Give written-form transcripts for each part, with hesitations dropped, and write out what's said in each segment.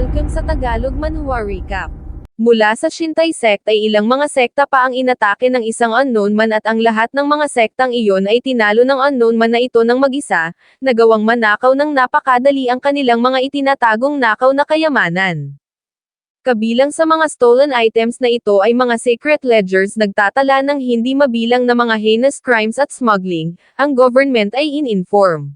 Welcome sa Tagalog Manhwa Recap. Mula sa Shintai sect ay ilang mga sekta pa ang inatake ng isang unknown man at ang lahat ng mga sektang iyon ay tinalo ng unknown man na ito ng mag-isa, nagawang manakaw ng napakadali ang kanilang mga itinatagong nakaw na kayamanan. Kabilang sa mga stolen items na ito ay mga secret ledgers nagtatala ng hindi mabilang na mga heinous crimes at smuggling, ang government ay in-inform.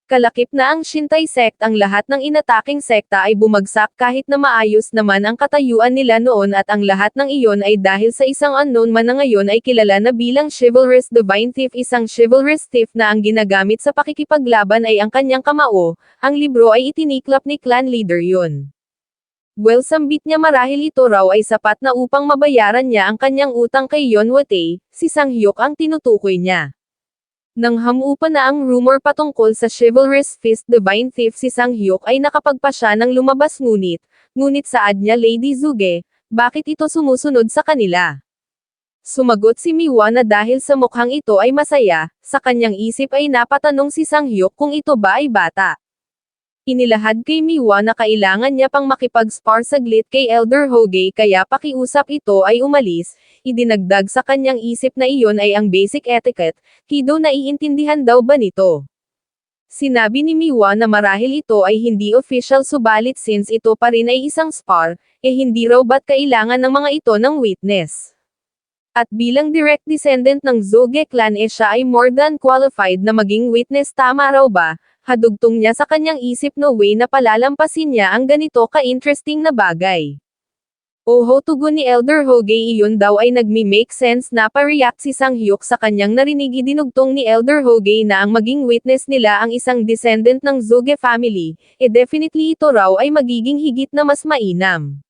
Kalakip na ang Shintai sect, ang lahat ng inataking sekta ay bumagsak kahit na maayos naman ang katayuan nila noon at ang lahat ng iyon ay dahil sa isang unknown man na ngayon ay kilala na bilang Chivalrous Divine Thief, isang chivalrous thief na ang ginagamit sa pakikipaglaban ay ang kanyang kamao. Ang libro ay itiniklap ni clan leader yun. Well, sambit niya marahil ito raw ay sapat na upang mabayaran niya ang kanyang utang kay Yonwate, si Sang-hyuk ang tinutukoy niya. Nang hamupa na ang rumor patungkol sa Chivalrous Fist Divine Thief, si Sang-hyuk ay nakapagpasya ng lumabas ngunit saad niya Lady Zuge, bakit ito sumusunod sa kanila? Sumagot si Miwa na dahil sa mukhang ito ay masaya, sa kanyang isip ay napatanong si Sang-hyuk kung ito ba ay bata. Inilahad kay Miwa na kailangan niya pang makipag-spar saglit kay Elder Hoge kaya pakiusap ito ay umalis, idinagdag sa kanyang isip na iyon ay ang basic etiquette, kido naiintindihan daw ba nito? Sinabi ni Miwa na marahil ito ay hindi official subalit since ito pa rin ay isang spar, hindi raw ba't kailangan ng mga ito ng witness? At bilang direct descendant ng Zoge clan siya ay more than qualified na maging witness, tama raw ba? Hadugtong niya sa kanyang isip no way na palalampasin niya ang ganito ka-interesting na bagay. Oho, tugon ni Elder Hoge, iyon daw ay nagmi-make sense na pa-react si Sang-hyuk sa kanyang narinig. Idinugtong ni Elder Hoge na ang maging witness nila ang isang descendant ng Zoge family, definitely ito raw ay magiging higit na mas mainam.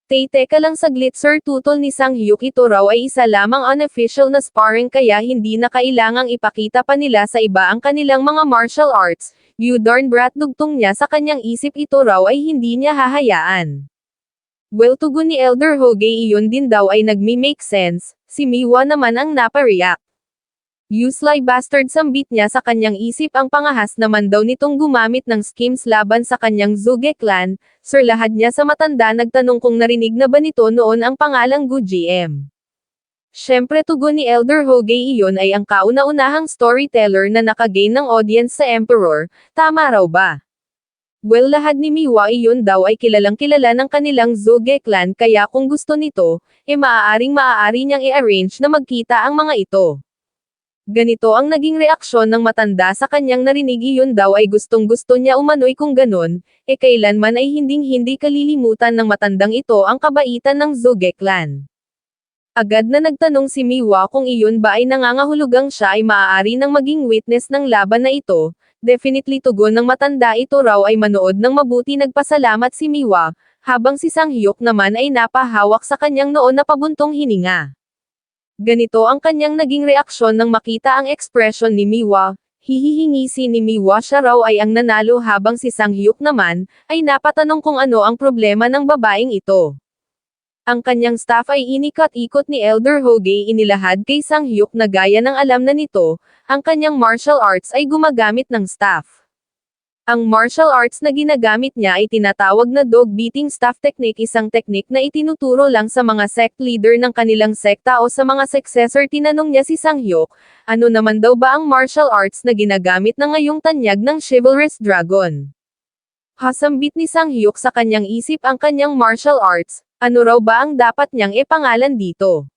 Teka lang saglit sir, tutol ni Sang-hyuk, ito raw ay isa lamang unofficial na sparring kaya hindi na kailangang ipakita pa nila sa iba ang kanilang mga martial arts. You darn brat, dugtong niya sa kanyang isip, ito raw ay hindi niya hahayaan. Well, tugon ni Elder Hoge, iyon din daw ay nagmi-make sense, si Miwa naman ang napa-react. You sly bastard, sambit niya sa kanyang isip, ang pangahas naman daw nitong gumamit ng schemes laban sa kanyang Zoge clan. Sir, lahad niya sa matanda, nagtanong kung narinig na ba nito noon ang pangalang Gu GM. Syempre, tugon ni Elder Hoge, iyon ay ang kauna-unahang storyteller na nakagain ng audience sa Emperor, tama raw ba? Well, lahad ni Miwa, iyon daw ay kilalang-kilala ng kanilang Zoge clan kaya kung gusto nito, maaari niyang i-arrange na magkita ang mga ito. Ganito ang naging reaksyon ng matanda sa kanyang narinig, iyon daw ay gustong-gusto niya umano'y kung ganon, kailanman ay hinding-hindi kalilimutan ng matandang ito ang kabaitan ng Zoge clan. Agad na nagtanong si Miwa kung iyon ba ay nangangahulugang siya ay maaari nang maging witness ng laban na ito. Definitely, tugon ng matanda, ito raw ay manood ng mabuti. Nagpasalamat si Miwa, habang si Sang-hyuk naman ay napahawak sa kanyang noon na pabuntong hininga. Ganito ang kanyang naging reaksyon nang makita ang ekspresyon ni Miwa. Hihihingisi ni Miwa, siya raw ay ang nanalo habang si Sang-hyuk naman ay napatanong kung ano ang problema ng babaeng ito. Ang kanyang staff ay inikot-ikot ni Elder Hoge, inilahad kay Sang-hyuk na gaya ng alam na nito, ang kanyang martial arts ay gumagamit ng staff. Ang martial arts na ginagamit niya ay tinatawag na dog beating staff technique, isang teknik na itinuturo lang sa mga sect leader ng kanilang sekta o sa mga successor. Tinanong niya si Sang-hyuk, ano naman daw ba ang martial arts na ginagamit na ngayong tanyag ng Chivalrous Dragon? Hasambit ni Sang-hyuk sa kanyang isip ang kanyang martial arts, ano raw ba ang dapat niyang ipangalan dito?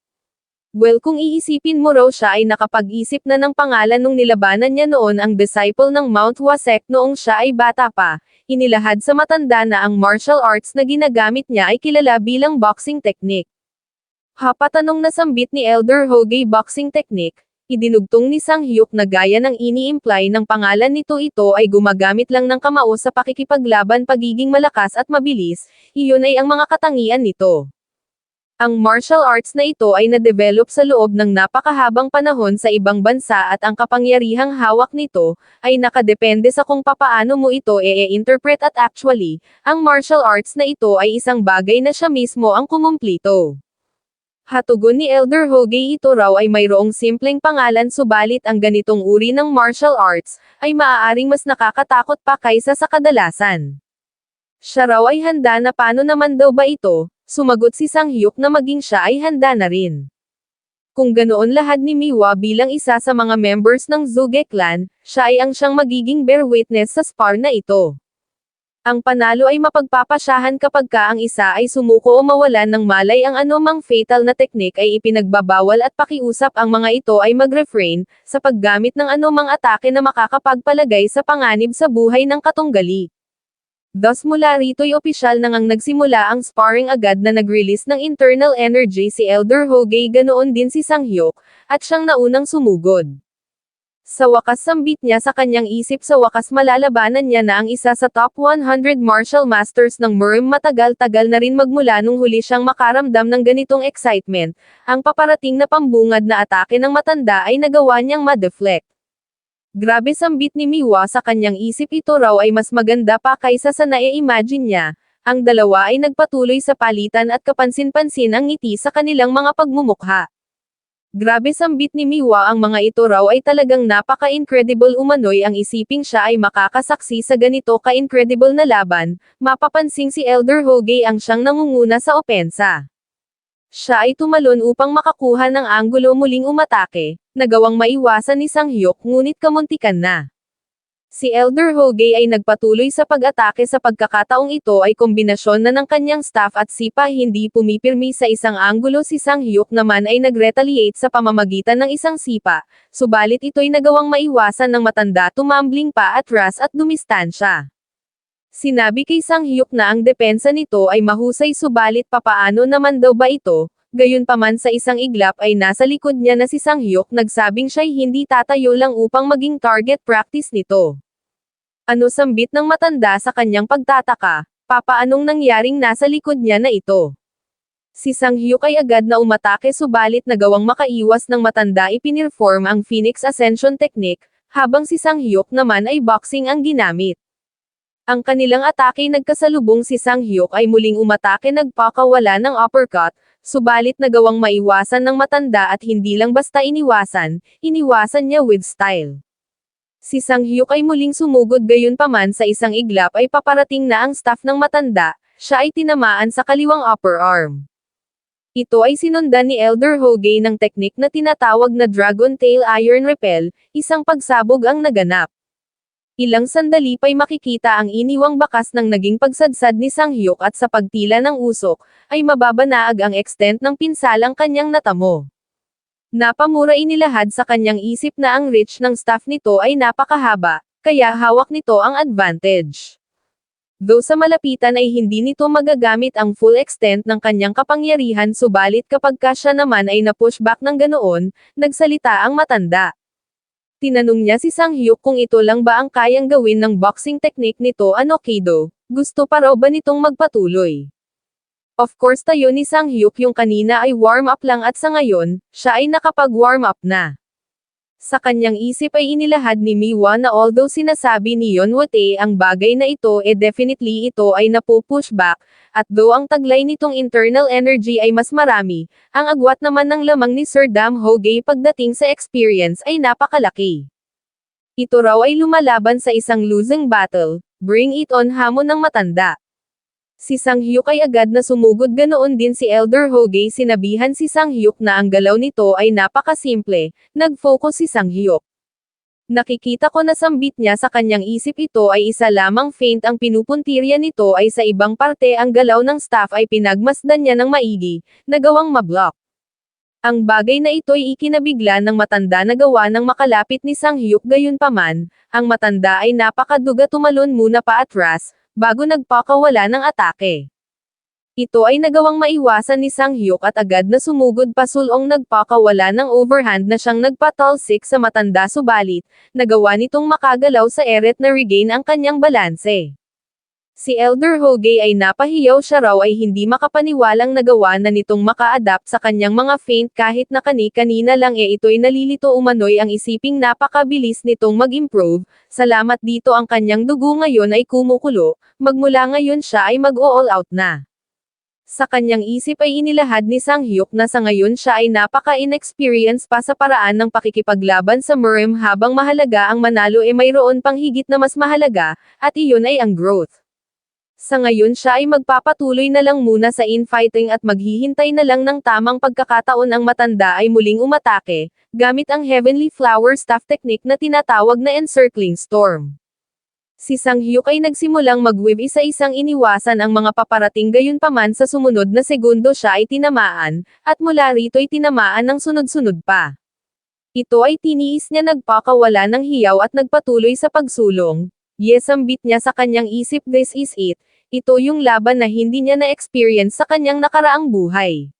Well, kung iisipin mo raw, siya ay nakapag-isip na ng pangalan nung nilabanan niya noon ang disciple ng Mount Hua sect noong siya ay bata pa. Inilahad sa matanda na ang martial arts na ginagamit niya ay kilala bilang boxing technique. Hapatanong na sambit ni Elder Hoge, boxing technique. Idinugtong ni Sang-hyuk na gaya ng ini-imply ng pangalan nito, ito ay gumagamit lang ng kamao sa pakikipaglaban, pagiging malakas at mabilis, iyon ay ang mga katangian nito. Ang martial arts na ito ay na-develop sa loob ng napakahabang panahon sa ibang bansa at ang kapangyarihang hawak nito ay nakadepende sa kung papaano mo ito i-interpret at actually, ang martial arts na ito ay isang bagay na siya mismo ang kumumplito. Hatugon ni Elder Hoge, ito raw ay mayroong simpleng pangalan subalit ang ganitong uri ng martial arts ay maaaring mas nakakatakot pa kaysa sa kadalasan. Siya raw ay handa na. Paano naman daw ba ito? Sumagot si Sang-hyuk na maging siya ay handa na rin. Kung ganoon lahat ni Miwa bilang isa sa mga members ng Zuge Clan, siya ay siyang magiging bear witness sa spar na ito. Ang panalo ay mapagpapasyahan kapag ang isa ay sumuko o mawalan ng malay. Ang anumang fatal na teknik ay ipinagbabawal at pakiusap ang mga ito ay mag-refrain sa paggamit ng anumang atake na makakapagpalagay sa panganib sa buhay ng katunggali. Thus mula rito'y opisyal nang nagsimula ang sparring. Agad na nag-release ng internal energy si Elder Hoge, ganoon din si Sang-hyuk, at siyang naunang sumugod. Sa wakas sambit niya sa kanyang isip, sa wakas malalabanan niya na ang isa sa top 100 martial masters ng MURM. Matagal-tagal na rin magmula nung huli siyang makaramdam ng ganitong excitement, ang paparating na pambungad na atake ng matanda ay nagawa niyang ma-deflect. Grabe sambit ni Miwa sa kanyang isip, ito raw ay mas maganda pa kaysa sa na-imagine niya. Ang dalawa ay nagpatuloy sa palitan at kapansin-pansin ang ngiti sa kanilang mga pagmumukha. Grabe sambit ni Miwa, ang mga ito raw ay talagang napaka-incredible. Umano'y ang isiping siya ay makakasaksi sa ganito ka-incredible na laban, mapapansing si Elder Hoge ang siyang nangunguna sa opensa. Siya ay tumalon upang makakuha ng anggulo, muling umatake, nagawang maiwasan ni Sang-hyuk ngunit kamuntikan na. Si Elder Hoge ay nagpatuloy sa pag-atake. Sa pagkakataong ito ay kombinasyon na ng kanyang staff at sipa, hindi pumipirmi sa isang anggulo. Si Sang-hyuk naman ay nag-retaliate sa pamamagitan ng isang sipa, subalit ito'y nagawang maiwasan ng matanda, tumambling pa atras at dumistansya. Sinabi kay Sang-hyuk na ang depensa nito ay mahusay, subalit papaano naman daw ba ito? Gayunpaman sa isang iglap ay nasa likod niya na si Sang-hyuk, nagsabing siya'y hindi tatayo lang upang maging target practice nito. Ano sambit ng matanda sa kanyang pagtataka? Papaanong nangyaring nasa likod niya na ito? Si Sang-hyuk ay agad na umatake, subalit nagawang makaiwas ng matanda. Ipinirform ang Phoenix Ascension Technique, habang si Sang-hyuk naman ay boxing ang ginamit. Ang kanilang atake nagkasalubong. Si Sang-hyuk ay muling umatake, nagpakawala ng uppercut, subalit nagawang maiwasan ng matanda at hindi lang basta iniwasan niya with style. Si Sang-hyuk ay muling sumugod, gayunpaman sa isang iglap ay paparating na ang staff ng matanda, siya ay tinamaan sa kaliwang upper arm. Ito ay sinundan ni Elder Hoge ng teknik na tinatawag na Dragon Tail Iron Repel, isang pagsabog ang naganap. Ilang sandali pa'y makikita ang iniwang bakas ng naging pagsadsad ni Sang-hyuk, at sa pagtila ng usok, ay mababanaag ang extent ng pinsalang kanyang natamo. Napamura inilahad sa kanyang isip na ang reach ng staff nito ay napakahaba, kaya hawak nito ang advantage. Though sa malapitan ay hindi nito magagamit ang full extent ng kanyang kapangyarihan, subalit kapag siya naman ay na-pushback ng ganoon, nagsalita ang matanda. Tinanong niya si Sang-hyuk kung ito lang ba ang kayang gawin ng boxing technique nito. Ano Kido? Gusto pa raw ba nitong magpatuloy? Of course, tayo ni Sang-hyuk yung kanina ay warm up lang, at sa ngayon, siya ay nakapag-warm up na. Sa kanyang isip ay inilahad ni Miwa na although sinasabi ni Yonwate ang bagay na ito definitely ito ay napupushback, at though ang taglay nitong internal energy ay mas marami, ang agwat naman ng lamang ni Sir Dam Hoge pagdating sa experience ay napakalaki. Ito raw ay lumalaban sa isang losing battle, bring it on, hamon ng matanda. Si Sang-hyuk ay agad na sumugod, ganoon din si Elder Hoge. Sinabihan si Sang-hyuk na ang galaw nito ay napakasimple, nag-focus si Sang-hyuk. Nakikita ko na sambit niya sa kanyang isip, ito ay isa lamang feint, ang pinupuntirya nito ay sa ibang parte. Ang galaw ng staff ay pinagmasdan niya ng maigi, nagawang mablock. Ang bagay na ito ay ikinabigla ng matanda na gawa ng makalapit ni Sang-hyuk. Gayunpaman, ang matanda ay napakaduga, tumalon muna pa atras, bago nagpakawala ng atake. Ito ay nagawang maiwasan ni Sang-hyuk at agad na sumugod pa, sulong nagpakawala ng overhand na siyang nagpatalsik sa matanda, subalit, nagawa nitong makagalaw sa eret na regain ang kanyang balanse. Si Elder Hoge ay napahiyaw, siya raw ay hindi makapaniwalang nagawa na nitong maka-adapt sa kanyang mga feint kahit na kani-kanina lang ito'y nalilito. Umano'y ang isiping napakabilis nitong mag-improve, salamat dito ang kanyang dugo ngayon ay kumukulo, magmula ngayon siya ay mag-all out na. Sa kanyang isip ay inilahad ni Sang-hyuk na sa ngayon siya ay napaka-inexperienced pa sa paraan ng pakikipaglaban sa MURM, habang mahalaga ang manalo mayroon pang higit na mas mahalaga, at iyon ay ang growth. Sa ngayon siya ay magpapatuloy na lang muna sa infighting at maghihintay na lang ng tamang pagkakataon ang matanda ay muling umatake, gamit ang Heavenly Flower Staff technique na tinatawag na Encircling Storm. Si Sang Hyuk ay nagsimulang mag-weave isa-isang iniwasan ang mga paparating gayunpaman sa sumunod na segundo siya ay tinamaan, at mula rito ay tinamaan ng sunod-sunod pa. Ito ay tiniis niya nagpakawala ng hiyaw at nagpatuloy sa pagsulong. Yes, ambit niya sa kanyang isip, this is it. Ito yung laban na hindi niya na-experience sa kanyang nakaraang buhay.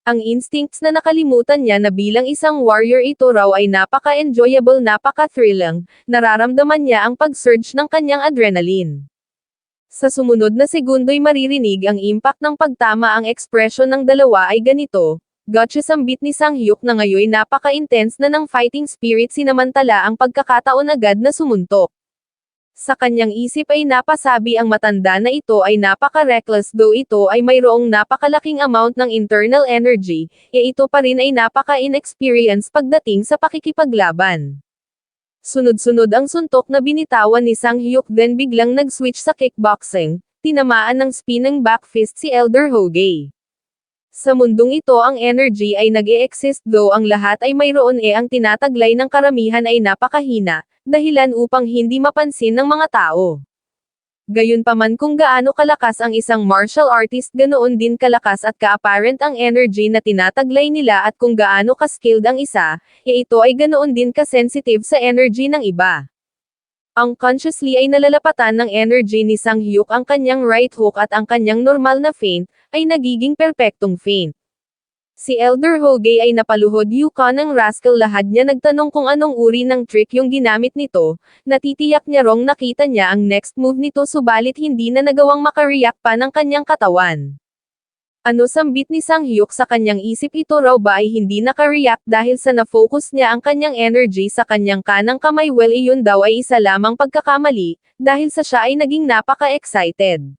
Ang instincts na nakalimutan niya na bilang isang warrior ito raw ay napaka-enjoyable, napaka-thrilling, nararamdaman niya ang pag-surge ng kanyang adrenaline. Sa sumunod na segundo'y maririnig ang impact ng pagtama, ang ekspresyon ng dalawa ay ganito. Gotcha, sambit ni Sang Hyuk na ngayon napaka-intense na ng fighting spirit, sinamantala ang pagkakataon agad na sumuntok. Sa kanyang isip ay napasabi ang matanda na ito ay napaka-reckless, though ito ay mayroong napakalaking amount ng internal energy, ito pa rin ay napaka-inexperienced pagdating sa pakikipaglaban. Sunod-sunod ang suntok na binitawan ni Sang Hyuk, then biglang nag-switch sa kickboxing, tinamaan ng spinning back fist si Elder Hoge. Sa mundong ito ang energy ay nag-e-exist, though ang lahat ay mayroon ang tinataglay ng karamihan ay napakahina, dahilan upang hindi mapansin ng mga tao. Gayunpaman kung gaano kalakas ang isang martial artist, ganoon din kalakas at ka-apparent ang energy na tinataglay nila, at kung gaano ka-skilled ang isa, ito ay ganoon din ka-sensitive sa energy ng iba. Unconsciously ay nalalapatan ng energy ni Sang Hyuk ang kanyang right hook, at ang kanyang normal na feint, ay nagiging perpektong feint. Si Elder Hoge ay napaluhod, yuka ng rascal, lahad niya nagtanong kung anong uri ng trick yung ginamit nito, natitiyak niya rong nakita niya ang next move nito, subalit hindi na nagawang makareact pa ng kanyang katawan. Ano, sambit ni Sang Hyuk sa kanyang isip, ito raw ba ay hindi nakareact dahil sa na-focus niya ang kanyang energy sa kanyang kanang kamay? Well, iyon daw ay isa lamang pagkakamali, dahil sa siya ay naging napaka-excited.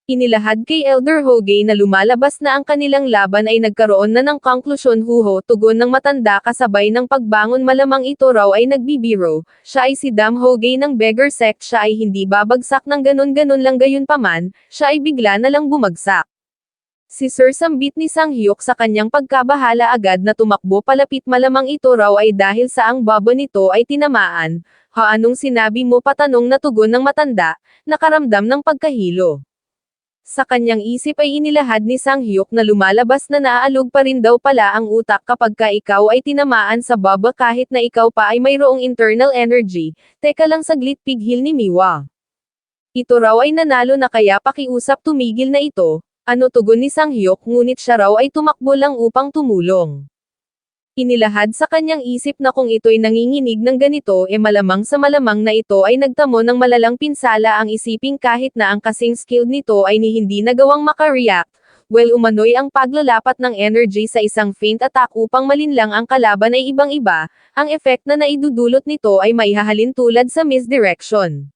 Inilahad kay Elder Hoge na lumalabas na ang kanilang laban ay nagkaroon na ng konklusyon. Huho, tugon ng matanda kasabay ng pagbangon, malamang ito raw ay nagbibiro, siya ay si Dam Hoge ng Beggar Sect, siya ay hindi babagsak ng ganon-ganon lang, gayunpaman, siya ay bigla na lang bumagsak. Si Sir, sambit ni Sang Hyuk sa kanyang pagkabahala, agad na tumakbo palapit, malamang ito raw ay dahil sa ang baba nito ay tinamaan. Ha, anong sinabi mo? Patanong na tugon ng matanda, nakaramdam ng pagkahilo. Sa kanyang isip ay inilahad ni Sang Hyuk na lumalabas na naaalog pa rin daw pala ang utak kapag ka ikaw ay tinamaan sa baba, kahit na ikaw pa ay mayroong internal energy. Teka lang saglit, pighil ni Miwa. Ito raw ay nanalo na, kaya pakiusap tumigil na ito. Ano, tugon ni Sang Hyuk, ngunit siya raw ay tumakbo lang upang tumulong. Inilahad sa kanyang isip na kung ito'y nanginginig ng ganito, malamang sa malamang na ito ay nagtamo ng malalang pinsala, ang isiping kahit na ang kasing skilled nito ay hindi nagawang makareact. Well, umano'y ang paglalapat ng energy sa isang feint attack upang malinlang ang kalaban ay ibang-iba, ang effect na naidudulot nito ay maihahalin tulad sa misdirection.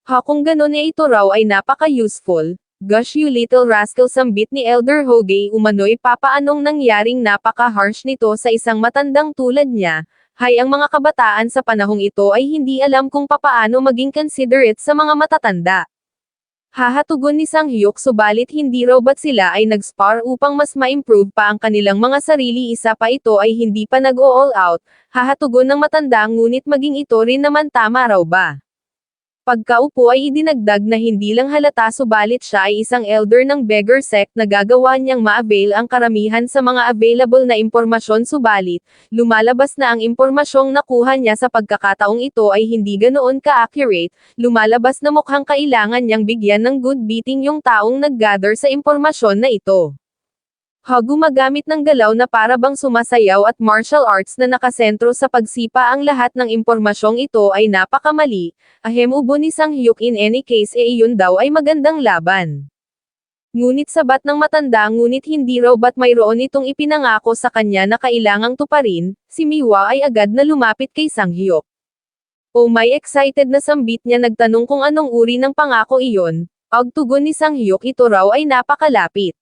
Ha, kung ganon ito raw ay napaka-useful. Gosh, you little rascal, sambit ni Elder Hoge, umano'y papaanong nangyaring napaka-harsh nito sa isang matandang tulad niya. Hay, ang mga kabataan sa panahong ito ay hindi alam kung papaano maging considerate sa mga matatanda. Hahatugon ni Sang Hyuk, subalit hindi raw ba't sila ay nag-spar upang mas ma-improve pa ang kanilang mga sarili, isa pa ito ay hindi pa nag-all out. Hahatugon ng matanda, ngunit maging ito rin naman, tama raw ba? Pagkaupo ay idinagdag na hindi lang halata, subalit siya ay isang elder ng Beggar Sect na gagawa niyang ma-avail ang karamihan sa mga available na impormasyon, subalit, lumalabas na ang impormasyong nakuha niya sa pagkakataong ito ay hindi ganoon ka-accurate, lumalabas na mukhang kailangan niyang bigyan ng good beating yung taong nag-gather sa impormasyon na ito. Ha, gumagamit ng galaw na para bang sumasayaw at martial arts na nakasentro sa pagsipa, ang lahat ng impormasyong ito ay napakamali. Ahem, ubo ni Sang Hyuk, in any case iyon daw ay magandang laban. Ngunit sabat ng matanda, ngunit hindi raw ba't mayroon itong ipinangako sa kanya na kailangang tuparin, si Miwa ay agad na lumapit kay Sang Hyuk. Oh my, excited na sambit niya, nagtanong kung anong uri ng pangako iyon. Tugon ni Sang Hyuk, ito raw ay napakalapit.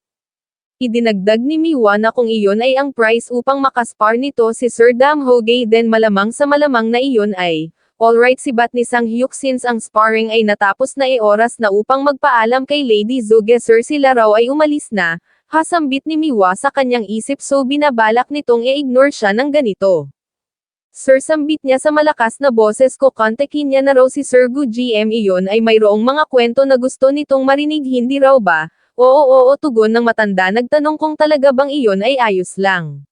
Idinagdag ni Miwa na kung iyon ay ang price upang makaspar nito si Sir Dam Hoge, then malamang sa malamang na iyon ay, Alright, sibat ni Sang Hyuk since ang sparring ay natapos na oras na upang magpaalam kay Lady Zuge Sir sila raw ay umalis na, hasambit ni Miwa sa kanyang isip so binabalak nitong i-ignore siya ng ganito. Sir, sambit niya sa malakas na boses ko, kontakin niya na raw si Sir Gu GM, iyon ay mayroong mga kwento na gusto nitong marinig, hindi raw ba? Oo, tugon ng matanda, nagtanong kung talaga bang iyon ay ayos lang.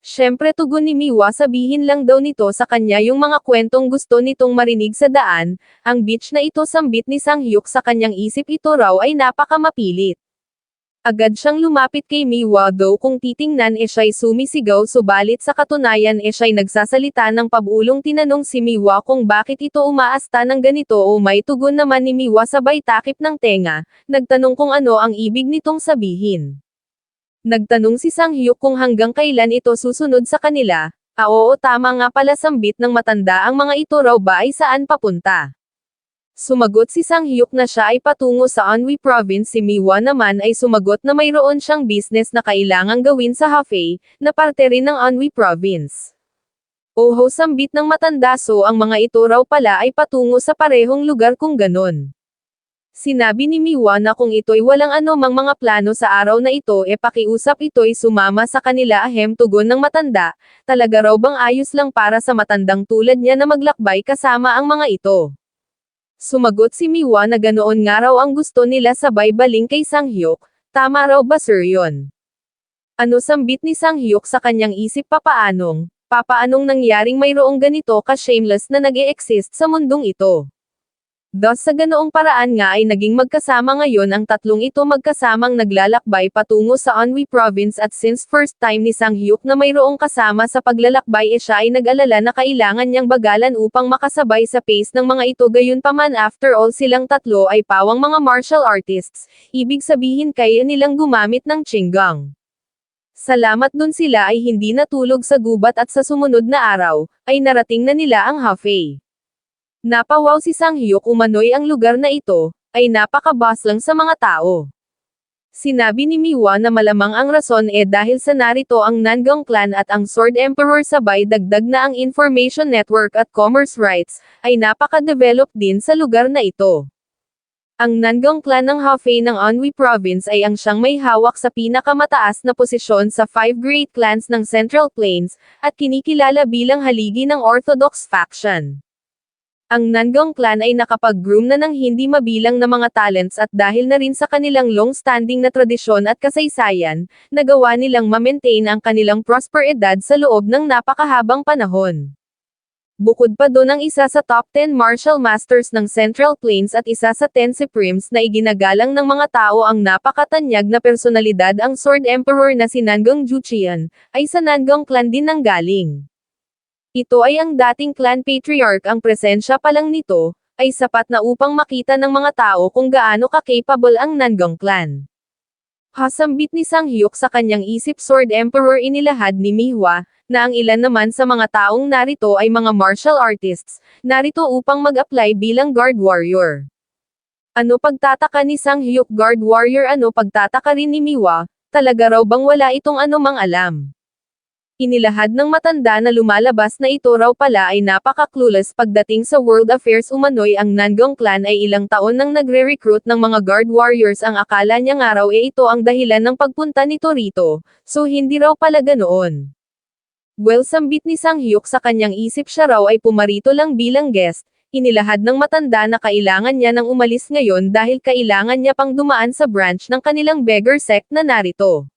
Syempre, tugon ni Miwa, sabihin lang daw nito sa kanya yung mga kwentong gusto nitong marinig sa daan. Ang beach na ito, sambit ni Sang Hyuk sa kanyang isip, ito raw ay napakamapilit. Agad siyang lumapit kay Miwa, though kung titingnan siya'y sumisigaw, subalit sa katunayan siya'y nagsasalita ng pabulong. Tinanong si Miwa kung bakit ito umaasta ng ganito o may tugon naman ni Miwa sabay takip ng tenga, nagtanong kung ano ang ibig nitong sabihin. Nagtanong si Sang Hyuk kung hanggang kailan ito susunod sa kanila. Oo, tama nga pala, sambit ng matanda, ang mga ito raw ba ay saan papunta? Sumagot si Sang Hyuk na siya ay patungo sa Anhui Province, si Miwa naman ay sumagot na mayroon siyang business na kailangang gawin sa Hefei, na parte rin ng Anhui Province. Oho, sambit ng matanda, so ang mga ito raw pala ay patungo sa parehong lugar kung ganon. Sinabi ni Miwa na kung ito'y walang anumang mga plano sa araw na ito pakiusap ito'y sumama sa kanila, ahem, tugon ng matanda, talaga raw bang ayos lang para sa matandang tulad niya na maglakbay kasama ang mga ito. Sumagot si Miwa na ganoon nga raw ang gusto nila, sabay baling kay Sang Hyuk, tama raw ba sir yon? Ano, sambit ni Sang Hyuk sa kanyang isip, papaanong nangyaring mayroong ganito ka-shameless na nag-e-exist sa mundong ito? Thus sa ganoong paraan nga ay naging magkasama ngayon ang tatlong ito, magkasamang naglalakbay patungo sa Anhui Province, at since first time ni Sang Hyuk na mayroong kasama sa paglalakbay siya ay nag-alala na kailangan niyang bagalan upang makasabay sa pace ng mga ito, gayunpaman after all silang tatlo ay pawang mga martial artists, ibig sabihin kaya nilang gumamit ng Qinggang. Salamat dun sila ay hindi natulog sa gubat at sa sumunod na araw, ay narating na nila ang Hefei. Napawaw si Sang Hyuk, umano'y ang lugar na ito, ay napaka-bustling sa mga tao. Sinabi ni Miwa na malamang ang rason dahil sa narito ang Nangong Clan at ang Sword Emperor, sabay dagdag na ang Information Network at Commerce Rights, ay napaka-develop din sa lugar na ito. Ang Nangong Clan ng Hefei ng Anhui Province ay ang siyang may hawak sa pinakamataas na posisyon sa 5 great clans ng Central Plains, at kinikilala bilang haligi ng Orthodox faction. Ang Nangong Clan ay nakapag-groom na ng hindi mabilang na mga talents, at dahil na rin sa kanilang long-standing na tradisyon at kasaysayan, nagawa nilang ma-maintain ang kanilang prosperidad sa loob ng napakahabang panahon. Bukod pa doon, ang isa sa top 10 martial masters ng Central Plains at isa sa 10 supremes na iginagalang ng mga tao, ang napakatanyag na personalidad, ang Sword Emperor na si Nangong Juqian, ay sa Nangong Clan din nanggaling. Ito ay ang dating clan patriarch, ang presensya pa lang nito, ay sapat na upang makita ng mga tao kung gaano ka-capable ang Nangong Clan. Hasambit ni Sang Hyuk sa kanyang isip, Sword Emperor, inilahad ni Miwa, na ang ilan naman sa mga taong narito ay mga martial artists, narito upang mag-apply bilang guard warrior. Ano, pagtataka ni Sang Hyuk, guard warrior? Ano, pagtataka rin ni Miwa, talaga raw bang wala itong anumang alam? Inilahad ng matanda na lumalabas na ito raw pala ay napaka-clueless pagdating sa world affairs. Umano'y ang Nangong Clan ay ilang taon nang nagre-recruit ng mga guard warriors, ang akala niya nga raw ito ang dahilan ng pagpunta nito rito, so hindi raw pala ganoon. Well, sambit ni Sang Hyuk sa kanyang isip, siya raw ay pumarito lang bilang guest. Inilahad ng matanda na kailangan niya nang umalis ngayon dahil kailangan niya pang dumaan sa branch ng kanilang beggar sect na narito.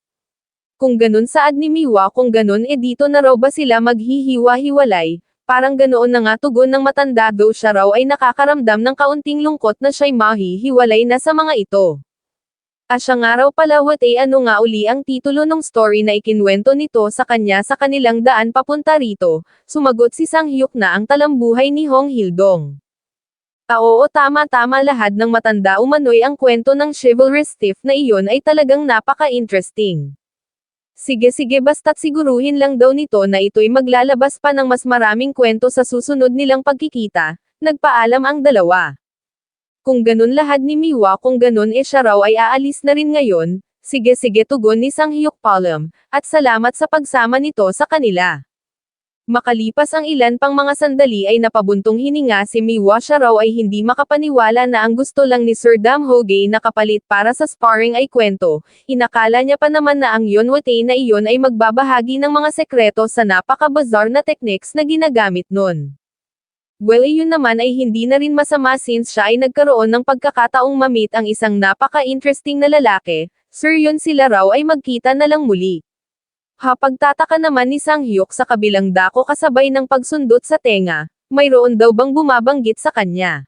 Kung ganun, saad ni Miwa, kung ganun dito na raw ba sila maghihiwa-hiwalay? Parang ganoon na nga, tugon ng matanda, though siya raw ay nakakaramdam ng kaunting lungkot na siya'y mahihiwalay na sa mga ito. Asya nga raw pala, ano nga uli ang titulo ng story na ikinwento nito sa kanya sa kanilang daan papunta rito? Sumagot si Sang Hyuk na ang talambuhay ni Hong Hildong. Oo, tama, lahat ng matanda, umano'y ang kwento ng chivalrous thief na iyon ay talagang napaka-interesting. Sige, basta't siguruhin lang daw nito na ito'y maglalabas pa ng mas maraming kwento sa susunod nilang pagkikita, nagpaalam ang dalawa. Kung ganun lahad ni Miwa, kung ganun siya raw ay aalis na rin ngayon, sige, tugon ni Sang Hyuk, Palam, at salamat sa pagsama nito sa kanila. Makalipas ang ilan pang mga sandali ay napabuntong hininga si Miwa, siya raw ay hindi makapaniwala na ang gusto lang ni Sir Damhoge na kapalit para sa sparring ay kwento. Inakala niya pa naman na ang Yonwate na iyon ay magbabahagi ng mga sekreto sa napaka-bizarre na techniques na ginagamit nun. Well, yun naman ay hindi na rin masama since siya ay nagkaroon ng pagkakataong mamit ang isang napaka-interesting na lalaki. Sir, yun sila raw ay magkita na lang muli. Pagtataka naman ni Sang-hyuk sa kabilang dako kasabay ng pagsundot sa tenga, mayroon daw bang bumabanggit sa kanya.